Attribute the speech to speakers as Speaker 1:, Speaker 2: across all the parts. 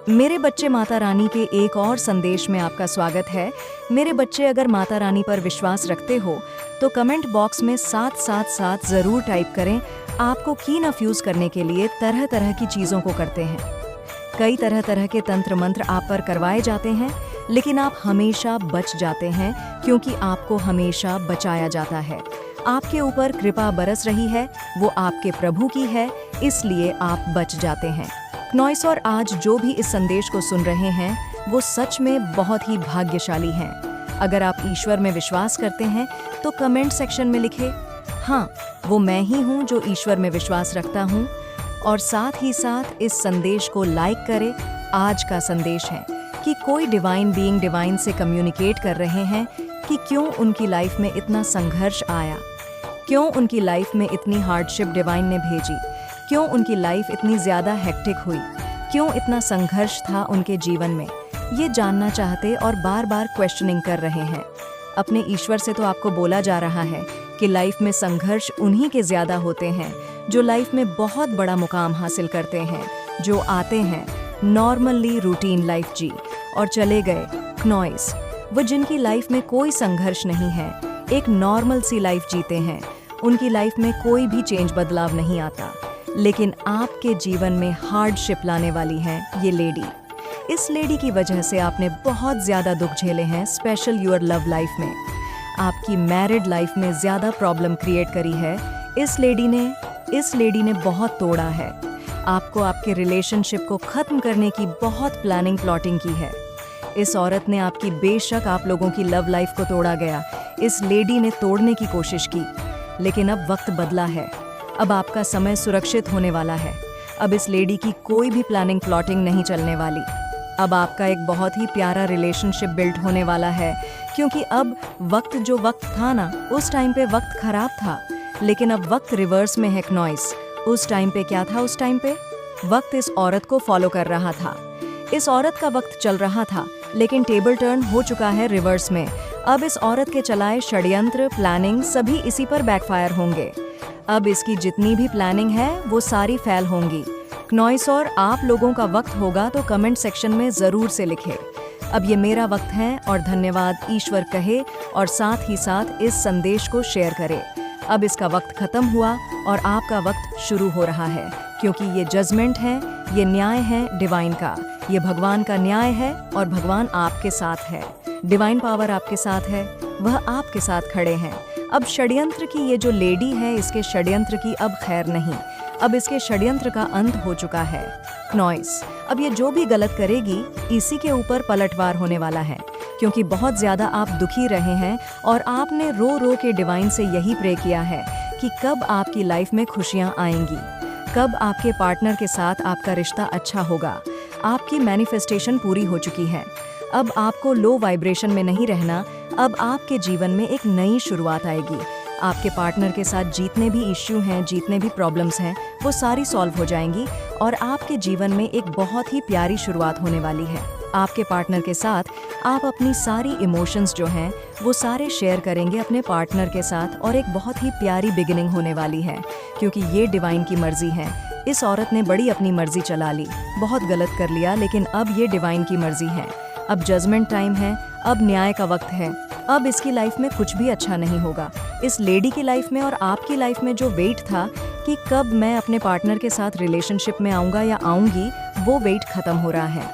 Speaker 1: मेरे बच्चे माता रानी के एक और संदेश में आपका स्वागत है। मेरे बच्चे, अगर माता रानी पर विश्वास रखते हो तो कमेंट बॉक्स में 777 ज़रूर टाइप करें। आपको की न फ्यूज़ करने के लिए तरह तरह की चीज़ों को करते हैं। कई तरह तरह के तंत्र मंत्र आप पर करवाए जाते हैं, लेकिन आप हमेशा बच जाते हैं क्योंकि आपको हमेशा बचाया जाता है। आपके ऊपर कृपा बरस रही है, वो आपके प्रभु की है, इसलिए आप बच जाते हैं। क्नॉइस और आज जो भी इस संदेश को सुन रहे हैं वो सच में बहुत ही भाग्यशाली हैं। अगर आप ईश्वर में विश्वास करते हैं तो कमेंट सेक्शन में लिखें, हाँ, वो मैं ही हूँ जो ईश्वर में विश्वास रखता हूँ। और साथ ही साथ इस संदेश को लाइक करें। आज का संदेश है कि कोई डिवाइन बीइंग डिवाइन से कम्युनिकेट कर रहे हैं कि क्यों उनकी लाइफ में इतना संघर्ष आया, क्यों उनकी लाइफ में इतनी हार्डशिप डिवाइन ने भेजी, क्यों उनकी लाइफ इतनी ज़्यादा हेक्टिक हुई, क्यों इतना संघर्ष था उनके जीवन में। ये जानना चाहते और बार बार क्वेश्चनिंग कर रहे हैं। अपने ईश्वर से तो आपको बोला जा रहा है कि लाइफ में संघर्ष उन्हीं के ज़्यादा होते हैं जो लाइफ में बहुत बड़ा मुकाम हासिल करते हैं, जो आते हैं नॉर्मली रूटीन लाइफ जी और चले गए क्नॉइस। वो जिनकी लाइफ में कोई संघर्ष नहीं है, एक नॉर्मल सी लाइफ जीते हैं, उनकी लाइफ में कोई भी चेंज बदलाव नहीं आता। लेकिन आपके जीवन में हार्डशिप लाने वाली है ये लेडी। इस लेडी की वजह से आपने बहुत ज़्यादा दुख झेले हैं, स्पेशल योर लव लाइफ में। आपकी मैरिड लाइफ में ज़्यादा प्रॉब्लम क्रिएट करी है। इस लेडी ने बहुत तोड़ा है। आपको आपके रिलेशनशिप को ख़त्म करने की बहुत प्लानिंग प्लॉटिंग की है। इस औरत ने आपकी, बेशक आप लोगों की लव लाइफ को तोड़ा गया, इस लेडी ने तोड़ने की कोशिश की, लेकिन अब वक्त बदला है। अब आपका समय सुरक्षित होने वाला है। अब इस लेडी की कोई भी प्लानिंग प्लॉटिंग नहीं चलने वाली। अब आपका एक बहुत ही प्यारा रिलेशनशिप बिल्ड होने वाला है, क्योंकि अब वक्त था ना, उस टाइम पे वक्त खराब था, लेकिन अब वक्त रिवर्स में है क्नॉइस। उस टाइम पे क्या था? उस टाइम पे वक्त इस औरत को फॉलो कर रहा था। इस औरत का वक्त चल रहा था, लेकिन टेबल टर्न हो चुका है रिवर्स में। अब इस औरत के चलाए षड्यंत्र, प्लानिंग सभी इसी पर बैकफायर होंगे। अब इसकी जितनी भी प्लानिंग है वो सारी फेल होंगी। क्नॉइस और आप लोगों का वक्त होगा तो कमेंट सेक्शन में ज़रूर से लिखें, अब ये मेरा वक्त है और धन्यवाद ईश्वर कहे, और साथ ही साथ इस संदेश को शेयर करें। अब इसका वक्त खत्म हुआ और आपका वक्त शुरू हो रहा है, क्योंकि ये जजमेंट है, ये न्याय है डिवाइन का, ये भगवान का न्याय है और भगवान आपके साथ है। डिवाइन पावर आपके साथ है, वह आपके साथ खड़े हैं। अब षड्यंत्र की ये जो लेडी है, इसके षड्यंत्र की अब खैर नहीं। अब इसके षड्यंत्र का अंत हो चुका है। क्नॉइस अब ये जो भी गलत करेगी, इसी के ऊपर पलटवार होने वाला है, क्योंकि बहुत ज़्यादा आप दुखी रहे हैं और आपने रो रो के डिवाइन से यही प्रे किया है कि कब आपकी लाइफ में खुशियाँ आएंगी, कब आपके पार्टनर के साथ आपका रिश्ता अच्छा होगा। आपकी मैनिफेस्टेशन पूरी हो चुकी है। अब आपको लो वाइब्रेशन में नहीं रहना। अब आपके जीवन में एक नई शुरुआत आएगी। आपके पार्टनर के साथ जितने भी इश्यू हैं, जितने भी प्रॉब्लम्स हैं, वो सारी सॉल्व हो जाएंगी और आपके जीवन में एक बहुत ही प्यारी शुरुआत होने वाली है। आपके पार्टनर के साथ आप अपनी सारी इमोशंस जो हैं वो सारे शेयर करेंगे अपने पार्टनर के साथ, और एक बहुत ही प्यारी बिगिनिंग होने वाली है, क्योंकि ये डिवाइन की मर्जी है। इस औरत ने बड़ी अपनी मर्जी चला ली, बहुत गलत कर लिया, लेकिन अब ये डिवाइन की मर्जी है। अब जजमेंट टाइम है, अब न्याय का वक्त है। अब इसकी लाइफ में कुछ भी अच्छा नहीं होगा। इस लेडी की लाइफ में और आपकी लाइफ में जो वेट था कि कब मैं अपने पार्टनर के साथ रिलेशनशिप में आऊँगा या आऊँगी, वो वेट खत्म हो रहा है।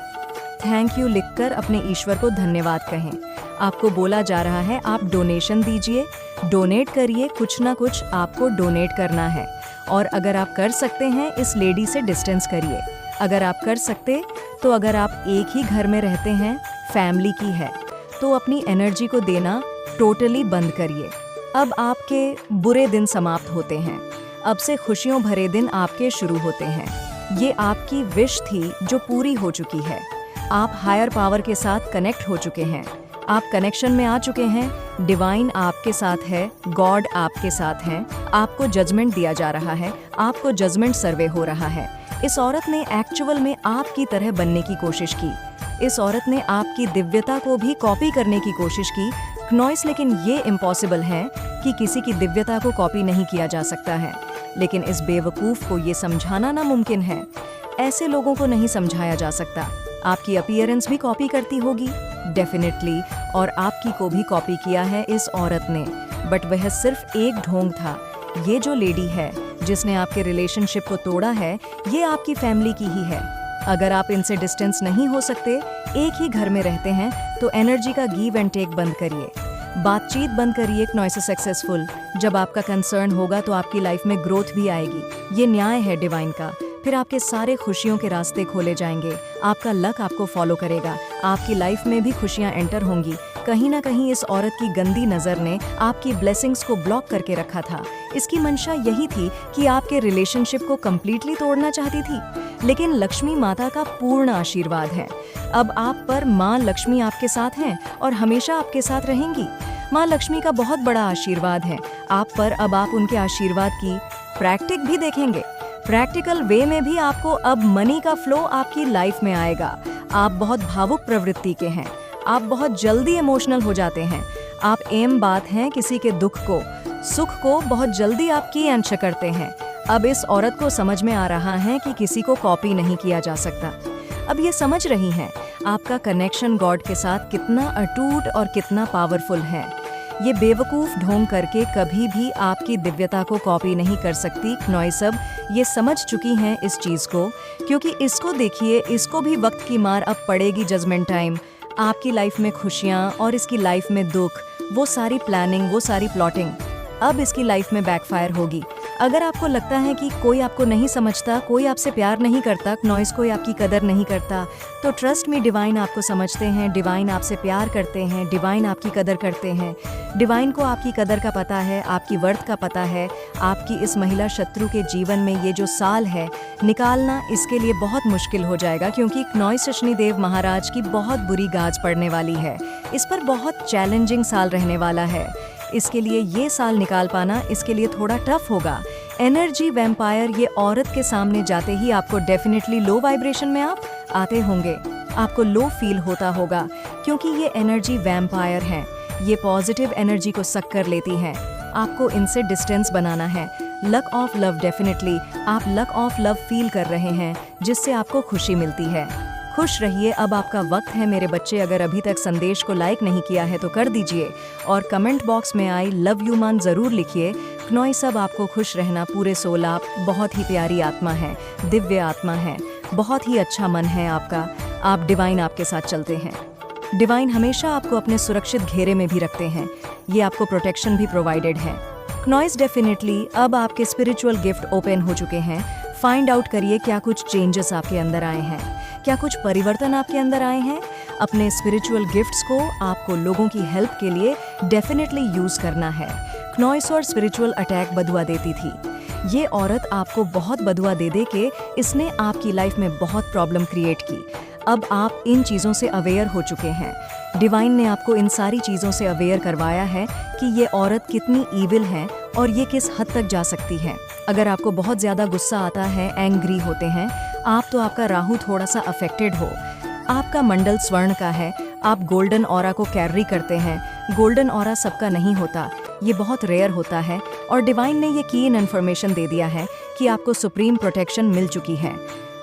Speaker 1: थैंक यू लिखकर अपने ईश्वर को धन्यवाद कहें। आपको बोला जा रहा है आप डोनेशन दीजिए, डोनेट करिए, कुछ ना कुछ आपको डोनेट करना है। और अगर आप कर सकते हैं, इस लेडी से डिस्टेंस करिए। अगर आप कर सकते तो अगर आप एक ही घर में रहते हैं, फैमिली की है, तो अपनी एनर्जी को देना टोटली बंद करिए। अब आपके बुरे दिन समाप्त होते हैं। अब से खुशियों भरे दिन आपके शुरू होते हैं। ये आपकी विश थी जो पूरी हो चुकी है। आप हायर पावर के साथ कनेक्ट हो चुके हैं। आप कनेक्शन में आ चुके हैं। डिवाइन आपके साथ है, गॉड आपके साथ हैं। आपको जजमेंट दिया जा रहा है, आपको जजमेंट सर्वे हो रहा है। इस औरत ने एक्चुअल में आपकी तरह बनने की कोशिश की। इस औरत ने आपकी दिव्यता को भी कॉपी करने की कोशिश की क्नॉइस, लेकिन ये इम्पॉसिबल है कि किसी की दिव्यता को कॉपी नहीं किया जा सकता है। लेकिन इस बेवकूफ़ को ये समझाना नामुमकिन है। ऐसे लोगों को नहीं समझाया जा सकता। आपकी अपीयरेंस भी कॉपी करती होगी डेफिनेटली, और आपकी को भी कॉपी किया है इस औरत ने, बट वह सिर्फ एक ढोंग था। ये जो लेडी है जिसने आपके रिलेशनशिप को तोड़ा है, ये आपकी फैमिली की ही है। अगर आप इनसे डिस्टेंस नहीं हो सकते, एक ही घर में रहते हैं, तो एनर्जी का गिव एंड टेक बंद करिए, बातचीत बंद करिए। नॉइस सक्सेसफुल, जब आपका कंसर्न होगा तो आपकी लाइफ में ग्रोथ भी आएगी। ये न्याय है डिवाइन का। फिर आपके सारे खुशियों के रास्ते खोले जाएंगे, आपका लक आपको फॉलो करेगा, आपकी लाइफ में भी खुशियां एंटर होंगी। कहीं ना कहीं इस औरत की गंदी नज़र ने आपकी ब्लेसिंग्स को ब्लॉक करके रखा था। इसकी मंशा यही थी कि आपके रिलेशनशिप को कंप्लीटली तोड़ना चाहती थी, लेकिन लक्ष्मी माता का पूर्ण आशीर्वाद है। अब आप पर माँ लक्ष्मी आपके साथ हैं और हमेशा आपके साथ रहेंगी। माँ लक्ष्मी का बहुत बड़ा आशीर्वाद है आप पर। अब आप उनके आशीर्वाद की प्रैक्टिक भी देखेंगे। प्रैक्टिकल वे में भी आपको अब मनी का फ्लो आपकी लाइफ में आएगा। आप बहुत भावुक प्रवृत्ति के हैं, आप बहुत जल्दी इमोशनल हो जाते हैं। आप एम बात हैं किसी के दुख को, सुख को बहुत जल्दी आप की अंश करते हैं। अब इस औरत को समझ में आ रहा है कि किसी को कॉपी नहीं किया जा सकता। अब ये समझ रही हैं आपका कनेक्शन गॉड के साथ कितना अटूट और कितना पावरफुल है। ये बेवकूफ़ ढोंग करके कभी भी आपकी दिव्यता को कॉपी नहीं कर सकती। नॉइस अब ये समझ चुकी हैं इस चीज़ को, क्योंकि इसको देखिए, इसको भी वक्त की मार अब पड़ेगी जजमेंट टाइम। आपकी लाइफ में खुशियाँ और इसकी लाइफ में दुख, वो सारी प्लानिंग, वो सारी प्लॉटिंग अब इसकी लाइफ में बैकफायर होगी। अगर आपको लगता है कि कोई आपको नहीं समझता, कोई आपसे प्यार नहीं करता, नॉइस कोई आपकी कदर नहीं करता, तो ट्रस्ट मी, डिवाइन आपको समझते हैं, डिवाइन आपसे प्यार करते हैं, डिवाइन आपकी कदर करते हैं। डिवाइन को आपकी कदर का पता है, आपकी वर्थ का पता है। आपकी इस महिला शत्रु के जीवन में ये जो साल है, निकालना इसके लिए बहुत मुश्किल हो जाएगा, क्योंकि नॉइस शनिदेव महाराज की बहुत बुरी गाज पड़ने वाली है। इस पर बहुत चैलेंजिंग साल रहने वाला है। इसके लिए ये साल निकाल पाना इसके लिए थोड़ा टफ होगा। एनर्जी वैम्पायर ये औरत के सामने जाते ही आपको डेफिनेटली लो वाइब्रेशन में आप आते होंगे, आपको लो फील होता होगा, क्योंकि ये एनर्जी वैम्पायर हैं। ये पॉजिटिव एनर्जी को सक कर लेती हैं। आपको इनसे डिस्टेंस बनाना है। लक ऑफ लव, डेफिनेटली आप लक ऑफ लव फील कर रहे हैं, जिससे आपको खुशी मिलती है। खुश रहिए, अब आपका वक्त है मेरे बच्चे। अगर अभी तक संदेश को लाइक नहीं किया है तो कर दीजिए, और कमेंट बॉक्स में आई लव यू मान ज़रूर लिखिए। नॉइस सब आपको खुश रहना, पूरे सोल आप बहुत ही प्यारी आत्मा है, दिव्य आत्मा है, बहुत ही अच्छा मन है आपका। आप डिवाइन आपके साथ चलते हैं। डिवाइन हमेशा आपको अपने सुरक्षित घेरे में भी रखते हैं। ये आपको प्रोटेक्शन भी प्रोवाइडेड है। नॉइस डेफिनेटली अब आपके स्पिरिचुअल गिफ्ट ओपन हो चुके हैं। फाइंड आउट करिए क्या कुछ चेंजेस आपके अंदर आए हैं, क्या कुछ परिवर्तन आपके अंदर आए हैं। अपने स्पिरिचुअल गिफ्ट्स को आपको लोगों की हेल्प के लिए डेफिनेटली यूज करना है। नॉइस और स्पिरिचुअल अटैक बदुआ देती थी। ये औरत आपको बहुत बदुआ दे दे के इसने आपकी लाइफ में बहुत प्रॉब्लम क्रिएट की। अब आप इन चीज़ों से अवेयर हो चुके हैं। डिवाइन ने आपको इन सारी चीज़ों से अवेयर करवाया है कि ये औरत कितनी ईविल है और ये किस हद तक जा सकती है। अगर आपको बहुत ज़्यादा गुस्सा आता है, एंग्री होते हैं आप, तो आपका राहु थोड़ा सा अफेक्टेड हो। आपका मंडल स्वर्ण का है, आप गोल्डन ऑरा को कैरी करते हैं। गोल्डन ऑरा सबका नहीं होता, ये बहुत रेयर होता है, और डिवाइन ने ये कीन इन्फॉर्मेशन दे दिया है कि आपको सुप्रीम प्रोटेक्शन मिल चुकी है।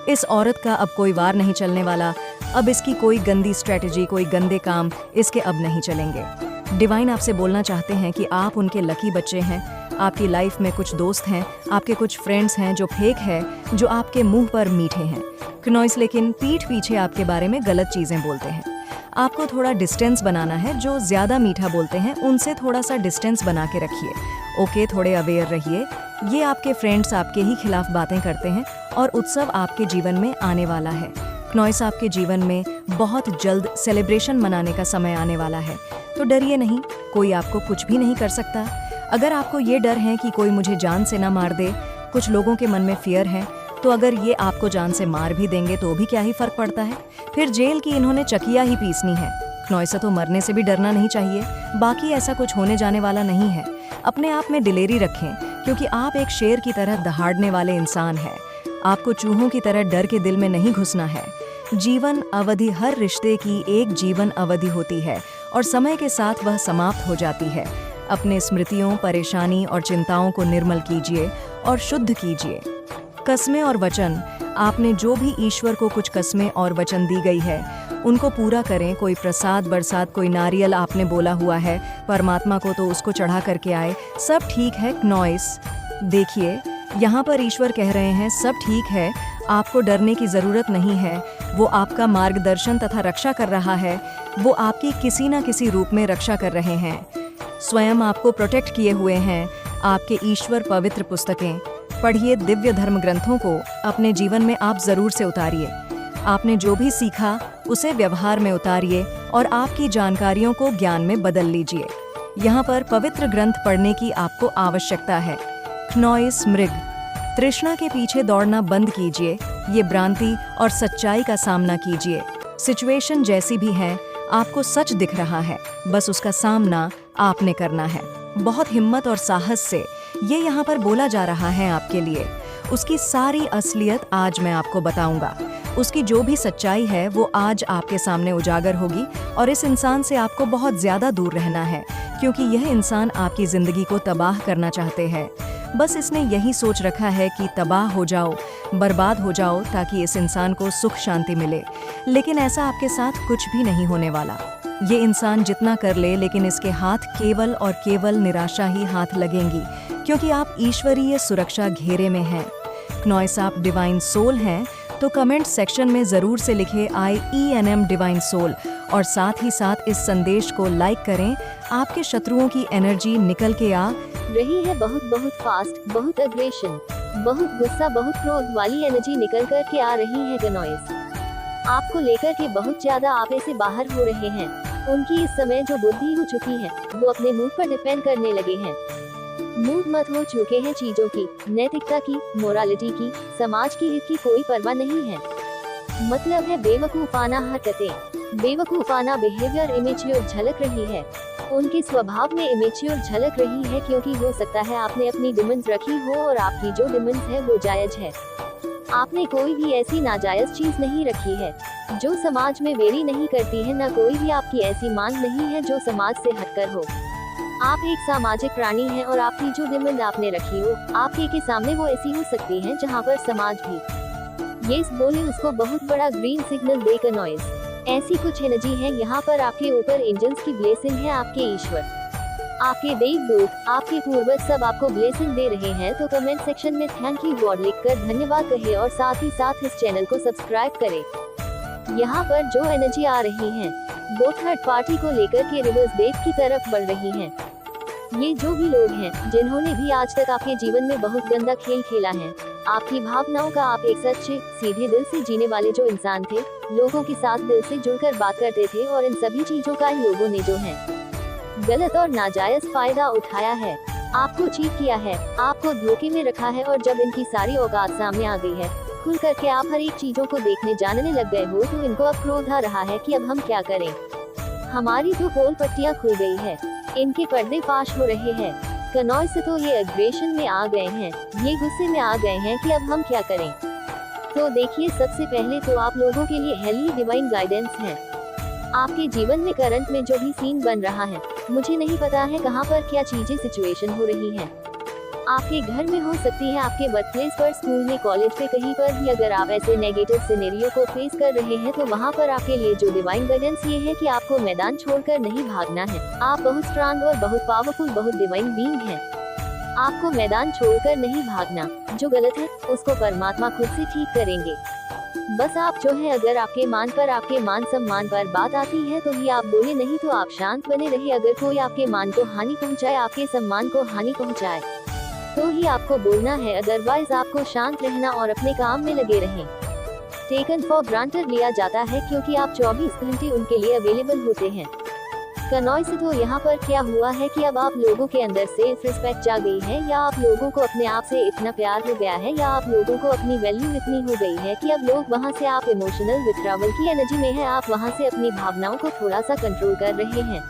Speaker 1: इस औरत का अब कोई वार नहीं चलने वाला। अब इसकी कोई गंदी स्ट्रेटजी, कोई गंदे काम इसके अब नहीं चलेंगे। डिवाइन आपसे बोलना चाहते हैं कि आप उनके लकी बच्चे हैं। आपकी लाइफ में कुछ दोस्त हैं, आपके कुछ फ्रेंड्स हैं जो फेक है, जो आपके मुंह पर मीठे हैं नॉइस, लेकिन पीठ पीछे आपके बारे में गलत चीज़ें बोलते हैं। आपको थोड़ा डिस्टेंस बनाना है। जो ज़्यादा मीठा बोलते हैं उनसे थोड़ा सा डिस्टेंस बना के रखिए। ओके, थोड़े अवेयर रहिए। ये आपके फ्रेंड्स आपके ही खिलाफ बातें करते हैं, और उत्सव आपके जीवन में आने वाला है। नॉइस आपके जीवन में बहुत जल्द सेलिब्रेशन मनाने का समय आने वाला है, तो डरिए नहीं, कोई आपको कुछ भी नहीं कर सकता। अगर आपको ये डर है कि कोई मुझे जान से ना मार दे, कुछ लोगों के मन में फियर है, तो अगर ये आपको जान से मार भी देंगे तो भी क्या ही फर्क पड़ता है। फिर जेल की इन्होंने चकिया ही पीसनी है। नॉइस तो मरने से भी डरना नहीं चाहिए। बाकी ऐसा कुछ होने जाने वाला नहीं है। अपने आप में दिलेरी रखें, क्योंकि आप एक शेर की तरह दहाड़ने वाले इंसान हैं। आपको चूहों की तरह डर के दिल में नहीं घुसना है। जीवन अवधि, हर रिश्ते की एक जीवन अवधि होती है, और समय के साथ वह समाप्त हो जाती है। अपने स्मृतियों, परेशानी और चिंताओं को निर्मल कीजिए और शुद्ध कीजिए। कस्में और वचन, आपने जो भी ईश्वर को कुछ कस्में और वचन दी गई है उनको पूरा करें। कोई प्रसाद बरसात, कोई नारियल आपने बोला हुआ है परमात्मा को, तो उसको चढ़ा करके आए, सब ठीक है। नॉइस देखिए, यहाँ पर ईश्वर कह रहे हैं सब ठीक है, आपको डरने की ज़रूरत नहीं है। वो आपका मार्गदर्शन तथा रक्षा कर रहा है। वो आपकी किसी न किसी रूप में रक्षा कर रहे हैं, स्वयं आपको प्रोटेक्ट किए हुए हैं। आपके ईश्वर पवित्र पुस्तकें पढ़िए, दिव्य धर्म ग्रंथों को अपने जीवन में आप ज़रूर से उतारिए। आपने जो भी सीखा उसे व्यवहार में उतारिए और आपकी जानकारियों को ज्ञान में बदल लीजिए। यहाँ पर पवित्र ग्रंथ पढ़ने की आपको आवश्यकता है। नॉइस मृग, तृष्णा के पीछे दौड़ना बंद कीजिए। ये भ्रांति और सच्चाई का सामना कीजिए। सिचुएशन जैसी भी है, आपको सच दिख रहा है, बस उसका सामना आपने करना है। बहुत हिम्मत और साहस से ये यहाँ पर बोला जा रहा है आपके लिए। उसकी सारी असलियत आज मैं आपको बताऊंगा। उसकी जो भी सच्चाई है वो आज आपके सामने उजागर होगी और इस इंसान से आपको बहुत ज़्यादा दूर रहना है, क्योंकि यह इंसान आपकी ज़िंदगी को तबाह करना चाहते हैं। बस इसने यही सोच रखा है कि तबाह हो जाओ, बर्बाद हो जाओ, ताकि इस इंसान को सुख शांति मिले। लेकिन ऐसा आपके साथ कुछ भी नहीं होने वाला। ये इंसान जितना कर ले, लेकिन इसके हाथ केवल और केवल निराशा ही हाथ लगेंगी, क्योंकि आप ईश्वरीय सुरक्षा घेरे में हैं। नॉइस, आप डिवाइन सोल हैं, तो कमेंट सेक्शन में ज़रूर से लिखे IENM डिवाइन सोल और साथ ही साथ इस संदेश को लाइक करें। आपके शत्रुओं की एनर्जी निकल के आ
Speaker 2: रही है, बहुत फास्ट, बहुत अग्रेशन, बहुत गुस्सा, बहुत क्रोध वाली एनर्जी निकल कर के आ रही है। गनॉइस आपको लेकर के बहुत ज्यादा आपे से बाहर हो रहे हैं। उनकी इस समय जो बुद्धि हो चुकी है वो अपने मूड पर डिपेंड करने लगे हैं। मूड मत हो चुके हैं चीजों की, नैतिकता की, मोरालिटी की, समाज की हित की कोई परवाह नहीं है। मतलब है बेवकूफाना हरकतें, बेवकूफाना बिहेवियर, इमेच्योर झलक रही है। उनके स्वभाव में इमेच्योर झलक रही है, क्योंकि हो सकता है आपने अपनी डिमांड्स रखी हो और आपकी जो डिमांड्स है वो जायज है। आपने कोई भी ऐसी नाजायज चीज नहीं रखी है जो समाज में वेरी नहीं करती है, ना कोई भी आपकी ऐसी मांग नहीं है जो समाज से हटकर हो। आप एक सामाजिक प्राणी हैं और आपकी जो डिमांड आपने रखी हो आपके के सामने वो ऐसी हो सकती है जहाँ पर समाज भी यस बोले उसको बहुत बड़ा ग्रीन सिग्नल देकर। नॉइस ऐसी कुछ एनर्जी है यहाँ पर आपके ऊपर। एंजल्स की ब्लेसिंग है, आपके ईश्वर, आपके देवदूत, आपके पूर्वज सब आपको ब्लेसिंग दे रहे हैं। तो कमेंट सेक्शन में थैंक यू गॉड लिखकर धन्यवाद कहे और साथ ही साथ इस चैनल को सब्सक्राइब करें। यहाँ पर जो एनर्जी आ रही है वो थर्ड पार्टी को लेकर के रिवर्स डेट की तरफ बढ़ रही है। ये जो भी लोग हैं जिन्होंने भी आज तक आपके जीवन में बहुत गंदा खेल खेला है, आपकी भावनाओं का, आप एक सच्चे सीधे दिल से जीने वाले जो इंसान थे, लोगों के साथ दिल से जुड़कर बात करते थे, और इन सभी चीजों का इन लोगों ने जो है गलत और नाजायज फायदा उठाया है, आपको चीट किया है, आपको धोखे में रखा है। और जब इनकी सारी औकात सामने आ गई है, खुल करके आप हर एक चीजों को देखने जानने लग गए हो, तो इनको अब क्रोध आ रहा है कि अब हम क्या करें। हमारी तो पोल पट्टियां खुल गई है, इनके पर्दे फाश हो रहे हैं। कनॉय से तो ये अग्रेशन में आ गए हैं, ये गुस्से में आ गए हैं कि अब हम क्या करें। तो देखिए, सबसे पहले तो आप लोगों के लिए हेली डिवाइन गाइडेंस है। आपके जीवन में करंट में जो भी सीन बन रहा है, मुझे नहीं पता है कहाँ पर क्या चीजें सिचुएशन हो रही है। आपके घर में हो सकती है, आपके वर्कप्लेस पर, स्कूल में, कॉलेज पे, कहीं पर भी अगर आप ऐसे नेगेटिव सिनेरियो को फेस कर रहे हैं, तो वहाँ पर आपके लिए जो डिवाइन गाइडेंस ये है कि आपको मैदान छोड़कर नहीं भागना है। आप बहुत स्ट्रांग और बहुत पावरफुल, बहुत डिवाइन बीइंग हैं। आपको मैदान छोड़कर नहीं भागना, जो गलत है उसको परमात्मा खुद से ठीक करेंगे। बस आप जो है, अगर आपके मान पर, आपके मान सम्मान पर बात आती है तो ही आप बोले, नहीं तो आप शांत बने रहे। अगर कोई आपके मान को हानि पहुँचाए, आपके सम्मान को हानि पहुँचाए, तो ही आपको बोलना है, अदरवाइज आपको शांत रहना और अपने काम में लगे रहें। टेकन फॉर ग्रांटेड लिया जाता है, क्योंकि आप 24 घंटे उनके लिए अवेलेबल होते हैं। कनॉय से तो यहाँ पर क्या हुआ है कि अब आप लोगों के अंदर सेल्फ रिस्पेक्ट जा गई है, या आप लोगों को अपने आप से इतना प्यार हो गया है, या आप लोगों को अपनी वैल्यू इतनी हो गई है कि अब लोग वहाँ से, आप इमोशनल विथड्रॉवल की एनर्जी में है, आप वहाँ से अपनी भावनाओं को थोड़ा सा कंट्रोल कर रहे हैं।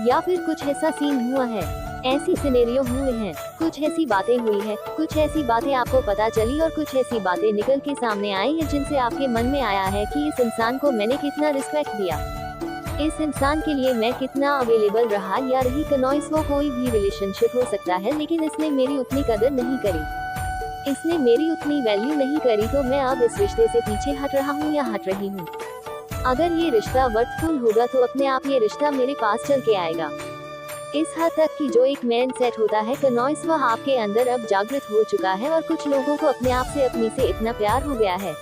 Speaker 2: या फिर कुछ ऐसा सीन हुआ है, ऐसी सिनेरियो हुए हैं, कुछ ऐसी बातें हुई है, कुछ ऐसी बातें आपको पता चली और कुछ ऐसी बातें निकल के सामने आई है जिनसे आपके मन में आया है कि इस इंसान को मैंने कितना रिस्पेक्ट दिया, इस इंसान के लिए मैं कितना अवेलेबल रहा या रही। कनॉइस वो कोई भी रिलेशनशिप हो सकता है, लेकिन इसने मेरी उतनी कदर नहीं करी। इसने मेरी उतनी वैल्यू नहीं करी तो मैं अब इस रिश्ते से पीछे हट रहा हूँ या हट रही हूँ। अगर ये रिश्ता वर्थफुल होगा तो अपने आप ये रिश्ता मेरे पास चल के आएगा। इस हद तक कि जो एक मैन सेट होता है कनॉइस, वह आपके अंदर अब जागृत हो चुका है और कुछ लोगों को अपने आप से अपनी से इतना प्यार हो गया है,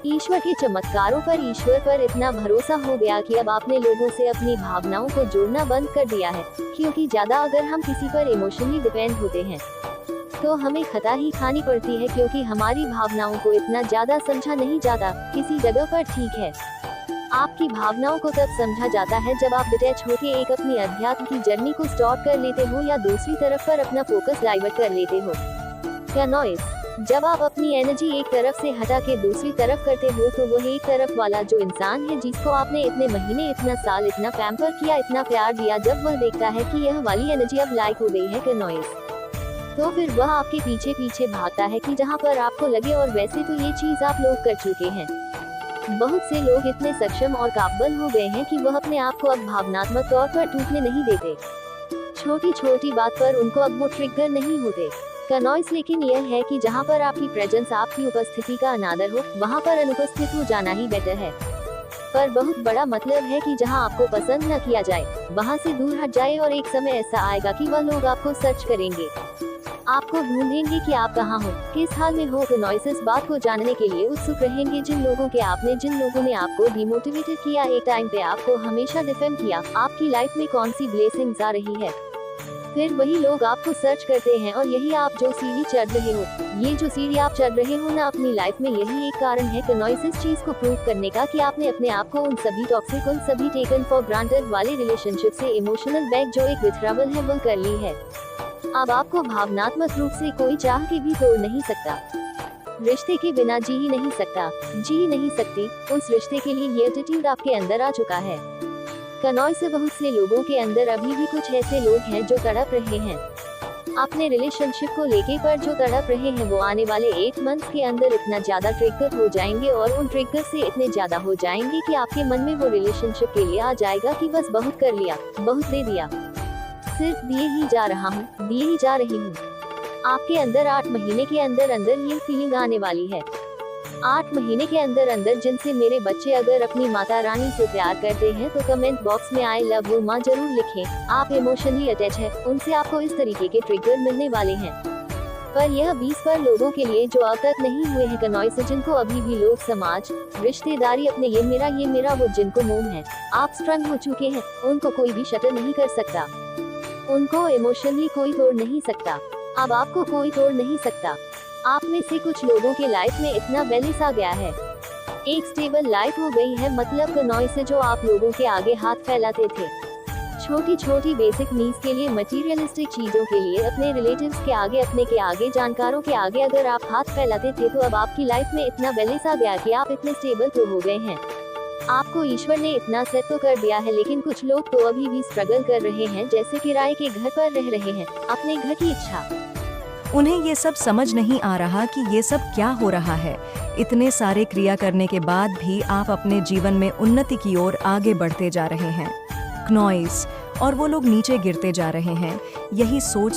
Speaker 2: ईश्वर के चमत्कारों पर, ईश्वर पर इतना भरोसा हो गया कि अब आपने लोगों से अपनी भावनाओं को जोड़ना बंद कर दिया है। क्योंकि ज्यादा अगर हम किसी पर इमोशनली डिपेंड होते हैं तो हमें खता ही खानी पड़ती है, क्योंकि हमारी भावनाओं को इतना ज्यादा समझा नहीं जाता। किसी जगह पर ठीक है, आपकी भावनाओं को तब समझा जाता है जब आप डिटैच होके एक अपनी अध्यात्म की जर्नी को स्टॉप कर लेते हो या दूसरी तरफ पर अपना फोकस डाइवर्ट कर लेते हो। कनॉइस, जब आप अपनी एनर्जी एक तरफ से हटा के दूसरी तरफ करते हो तो वह एक तरफ वाला जो इंसान है जिसको आपने इतने महीने, इतना साल, इतना पैम्पर किया, इतना प्यार दिया, जब वह देखता है कि यह वाली एनर्जी अब लाइक हो गई है कनॉइस, तो फिर वह आपके पीछे पीछे भागता है कि जहाँ पर आपको लगे। और वैसे तो ये चीज आप लोग कर चुके हैं। बहुत से लोग इतने सक्षम और काबिल हो गए हैं कि वह अपने आप को अब भावनात्मक तौर पर टूटने नहीं देते। छोटी छोटी बात पर उनको अब वो ट्रिगर नहीं होते कनॉइस। लेकिन यह है कि जहाँ पर आपकी प्रेजेंस, आपकी उपस्थिति का अनादर हो, वहाँ पर अनुपस्थित हो जाना ही बेटर है। पर बहुत बड़ा मतलब है कि जहाँ आपको पसंद न किया जाए वहाँ से दूर हट जाए, और एक समय ऐसा आएगा कि वह लोग आपको सर्च करेंगे, आपको ढूंढेंगे कि आप कहाँ हो, किस हाल में हो। कनॉइस इस बात को जानने के लिए उत्सुक रहेंगे जिन लोगों ने आपको डिमोटिवेटेड किया, एक टाइम पे आपको हमेशा डिफेम किया, आपकी लाइफ में कौन सी ब्लेसिंग्स आ रही है। फिर वही लोग आपको सर्च करते हैं, और यही आप जो सीढ़ी चढ़ रहे हो, ये जो सीढ़ी आप चढ़ रहे हो ना अपनी लाइफ में, यही एक कारण है कनॉइस इस चीज को प्रूव करने का कि आपने अपने आप को उन सभी टॉक्सिक, उन सभी टेकन फॉर ग्रांटेड वाले रिलेशनशिप से इमोशनल बैग जो एक विथड्रॉवल है वह कर ली है। अब आपको भावनात्मक रूप से कोई चाह के भी तोड़ नहीं सकता, रिश्ते के बिना जी ही नहीं सकता, जी ही नहीं सकती। उस रिश्ते के लिए ये एटीट्यूड आपके अंदर आ चुका है कनॉइस। से बहुत से लोगों के अंदर अभी भी कुछ ऐसे लोग हैं जो तड़प रहे हैं अपने रिलेशनशिप को लेके, पर जो तड़प रहे हैं वो आने वाले 8 मंथ्स के अंदर इतना ज्यादा ट्रिगर हो जाएंगे, और उन ट्रिगर से इतने ज्यादा हो जाएंगे कि आपके मन में वो रिलेशनशिप के लिए आ जाएगा कि बस बहुत कर लिया, बहुत दे दिया, सिर्फ दिए ही जा रहा हूँ, दिए ही जा रही हूँ। आपके अंदर 8 महीने के अंदर अंदर ये फीलिंग आने वाली है। 8 महीने के अंदर अंदर जिनसे मेरे बच्चे अगर अपनी माता रानी से प्यार करते हैं तो कमेंट बॉक्स में आई लव यू माँ जरूर लिखें। आप इमोशनली अटैच है उनसे, आपको इस तरीके के ट्रिगर मिलने वाले हैं। पर यह 20 पर लोगों के लिए जो अब तक नहीं हुए हैं कनॉइस, जिनको अभी भी लोग, समाज, रिश्तेदारी, अपने ये मेरा वो जिनको मोह है, आप स्ट्रंग हो चुके हैं, उनको कोई भी शटर नहीं कर सकता, उनको इमोशनली कोई तोड़ नहीं सकता। अब आपको कोई तोड़ नहीं सकता। आप में से कुछ लोगों के लाइफ में इतना बैलेंस आ गया है, एक स्टेबल लाइफ हो गई है। मतलब कनॉइस से जो आप लोगों के आगे हाथ फैलाते थे छोटी छोटी बेसिक नीड्स के लिए, मटीरियलिस्टिक चीजों के लिए, अपने रिलेटिव्स के आगे, अपने के आगे, जानकारों के आगे अगर आप हाथ फैलाते थे, तो अब आपकी लाइफ में इतना बैलेंस आ गया कि आप इतने स्टेबल तो हो गए हैं। आपको ईश्वर ने इतना सेट तो कर दिया है, लेकिन कुछ लोग तो अभी भी स्ट्रगल कर रहे हैं, जैसे किराए के घर पर रह रहे हैं, अपने घर की इच्छा।
Speaker 1: उन्हें ये सब समझ नहीं आ रहा कि ये सब क्या हो रहा है। इतने सारे क्रिया करने के बाद भी आप अपने जीवन में उन्नति की ओर आगे बढ़ते जा रहे हैं कनॉइस, और वो लोग नीचे गिरते जा रहे हैं। यही सोच